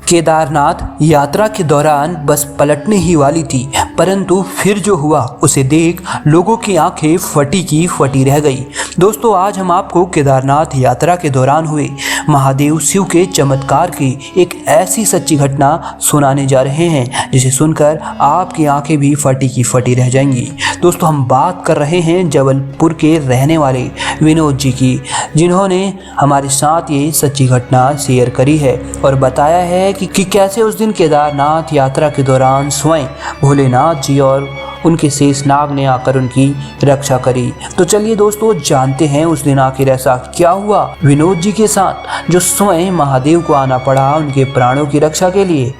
केदारनाथ यात्रा के दौरान बस पलटने ही वाली थी, परंतु फिर जो हुआ उसे देख लोगों की आंखें फटी की फटी रह गई। दोस्तों, आज हम आपको केदारनाथ यात्रा के दौरान हुए महादेव शिव के चमत्कार की एक ऐसी सच्ची घटना सुनाने जा रहे हैं जिसे सुनकर आपकी आंखें भी फटी की फटी रह जाएंगी। दोस्तों, हम बात कर रहे हैं जबलपुर के रहने वाले विनोद जी की, जिन्होंने हमारे साथ ये सच्ची घटना शेयर करी है और बताया है कि कैसे उस दिन केदारनाथ यात्रा के दौरान स्वयं भोलेनाथ जी और उनके शेषनाग ने आकर उनकी रक्षा करी। तो चलिए दोस्तों, जानते हैं उस दिन आखिर ऐसा क्या हुआ विनोद जी के साथ जो स्वयं महादेव को आना पड़ा उनके प्राणों की रक्षा के लिए।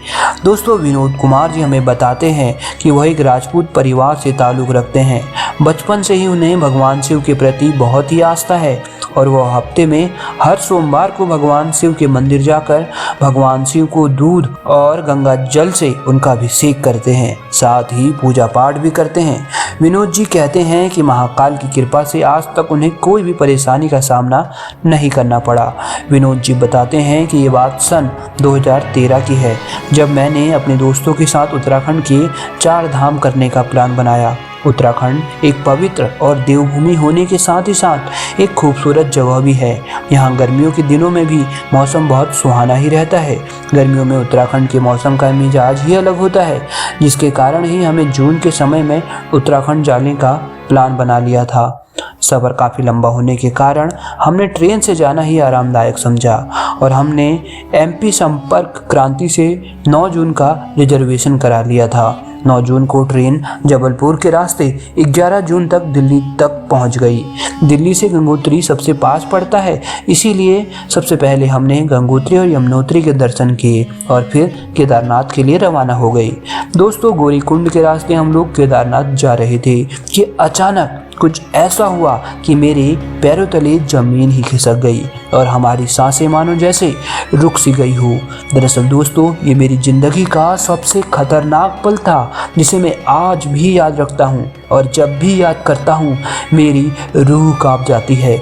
दोस्तों, विनोद कुमार जी हमें बताते हैं कि वह एक राजपूत परिवार से ताल्लुक़ रखते हैं। बचपन से ही उन्हें भगवान शिव के प्रति बहुत ही आस्था है और वह हफ्ते में हर सोमवार को भगवान शिव के मंदिर जाकर भगवान शिव को दूध और गंगा जल से उनका अभिषेक करते हैं, साथ ही पूजा पाठ भी करते हैं। विनोद जी कहते हैं कि महाकाल की कृपा से आज तक उन्हें कोई भी परेशानी का सामना नहीं करना पड़ा। विनोद जी बताते हैं कि ये बात सन 2013 की है, जब मैंने अपने दोस्तों के साथ उत्तराखंड के 4 धाम करने का प्लान बनाया। उत्तराखंड एक पवित्र और देवभूमि होने के साथ ही साथ एक खूबसूरत जगह भी है। यहाँ गर्मियों के दिनों में भी मौसम बहुत सुहाना ही रहता है। गर्मियों में उत्तराखंड के मौसम का मिजाज ही अलग होता है, जिसके कारण ही हमें जून के समय में उत्तराखंड जाने का प्लान बना लिया था। सफ़र काफ़ी लंबा होने के कारण हमने ट्रेन से जाना ही आरामदायक समझा और हमने एमपी संपर्क क्रांति से 9 जून का रिजर्वेशन करा लिया था। 9 जून को ट्रेन जबलपुर के रास्ते 11 जून तक दिल्ली तक पहुंच गई। दिल्ली से गंगोत्री सबसे पास पड़ता है, इसीलिए सबसे पहले हमने गंगोत्री और यमुनोत्री के दर्शन किए और फिर केदारनाथ के लिए रवाना हो गए। दोस्तों, गौरीकुंड के रास्ते हम लोग केदारनाथ जा रहे थे कि अचानक कुछ ऐसा हुआ कि मेरे पैरों तले जमीन ही खिसक गई और हमारी सांसें मानो जैसे रुक सी गई हो। दरअसल दोस्तों, ये मेरी ज़िंदगी का सबसे खतरनाक पल था जिसे मैं आज भी याद रखता हूँ और जब भी याद करता हूँ मेरी रूह कांप जाती है।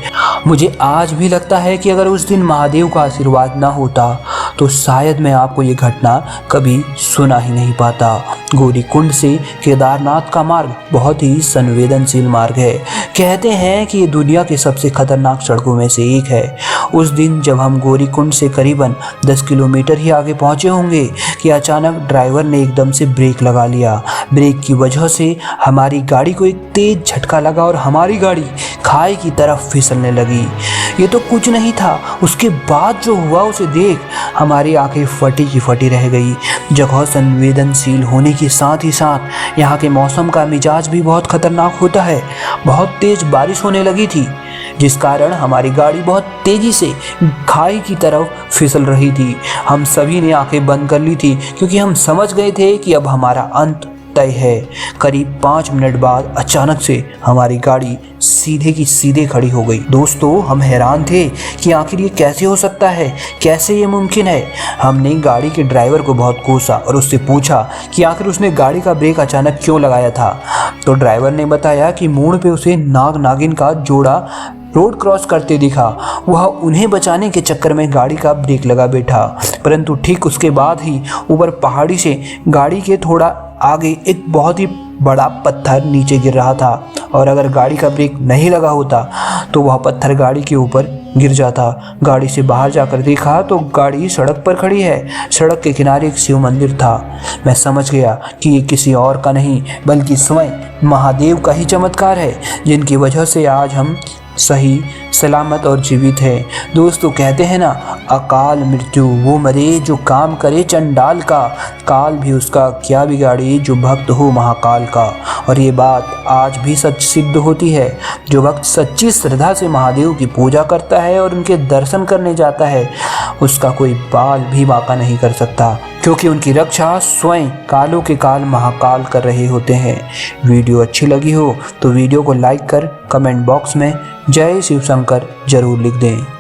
मुझे आज भी लगता है कि अगर उस दिन महादेव का आशीर्वाद ना होता तो शायद मैं आपको ये घटना कभी सुना ही नहीं पाता। गौरीकुंड से केदारनाथ का मार्ग बहुत ही संवेदनशील मार्ग है। कहते हैं कि ये दुनिया के सबसे खतरनाक सड़कों में से एक है। उस दिन जब हम गौरीकुंड से करीबन 10 किलोमीटर ही आगे पहुंचे होंगे कि अचानक ड्राइवर ने एकदम से ब्रेक लगा लिया। ब्रेक की वजह से हमारी गाड़ी को एक तेज झटका लगा और हमारी गाड़ी खाई की तरफ फिसलने लगी। ये तो कुछ नहीं था, उसके बाद जो हुआ उसे देख हमारी आंखें फटी की फटी रह गई। जगह संवेदनशील होने के साथ ही साथ यहाँ के मौसम का मिजाज भी बहुत खतरनाक होता है। बहुत तेज बारिश होने लगी थी, जिस कारण हमारी गाड़ी बहुत तेजी से खाई की तरफ फिसल रही थी। हम सभी ने आंखें बंद कर ली थी क्योंकि हम समझ गए थे कि अब हमारा अंत तय है। करीब 5 मिनट बाद अचानक से हमारी गाड़ी सीधे की सीधे खड़ी हो गई। दोस्तों, हम हैरान थे कि आखिर ये कैसे हो सकता है, कैसे ये मुमकिन है। हमने गाड़ी के ड्राइवर को बहुत कोसा और उससे पूछा कि आखिर उसने गाड़ी का ब्रेक अचानक क्यों लगाया था। तो ड्राइवर ने बताया कि मोड़ पे उसे नाग नागिन का जोड़ा रोड क्रॉस करते दिखा। वह उन्हें बचाने के चक्कर में गाड़ी का ब्रेक लगा बैठा, परंतु ठीक उसके बाद ही ऊपर पहाड़ी से गाड़ी के थोड़ा आगे एक बहुत ही बड़ा पत्थर नीचे गिर रहा था और अगर गाड़ी का ब्रेक नहीं लगा होता तो वह पत्थर गाड़ी के ऊपर गिर जाता। गाड़ी से बाहर जाकर देखा तो गाड़ी सड़क पर खड़ी है। सड़क के किनारे एक शिव मंदिर था। मैं समझ गया कि ये किसी और का नहीं बल्कि स्वयं महादेव का ही चमत्कार है, जिनकी वजह से आज हम सही सलामत और जीवित है। दोस्तों, कहते हैं ना, अकाल मृत्यु वो मरे जो काम करे चंडाल का, काल भी उसका क्या बिगाड़े जो भक्त हो महाकाल का। और ये बात आज भी सच सिद्ध होती है। जो भक्त सच्ची श्रद्धा से महादेव की पूजा करता है और उनके दर्शन करने जाता है, उसका कोई बाल भी बांका नहीं कर सकता, क्योंकि उनकी रक्षा स्वयं कालों के काल महाकाल कर रहे होते हैं। वीडियो अच्छी लगी हो तो वीडियो को लाइक कर कमेंट बॉक्स में जय शिव शंकर जरूर लिख दें।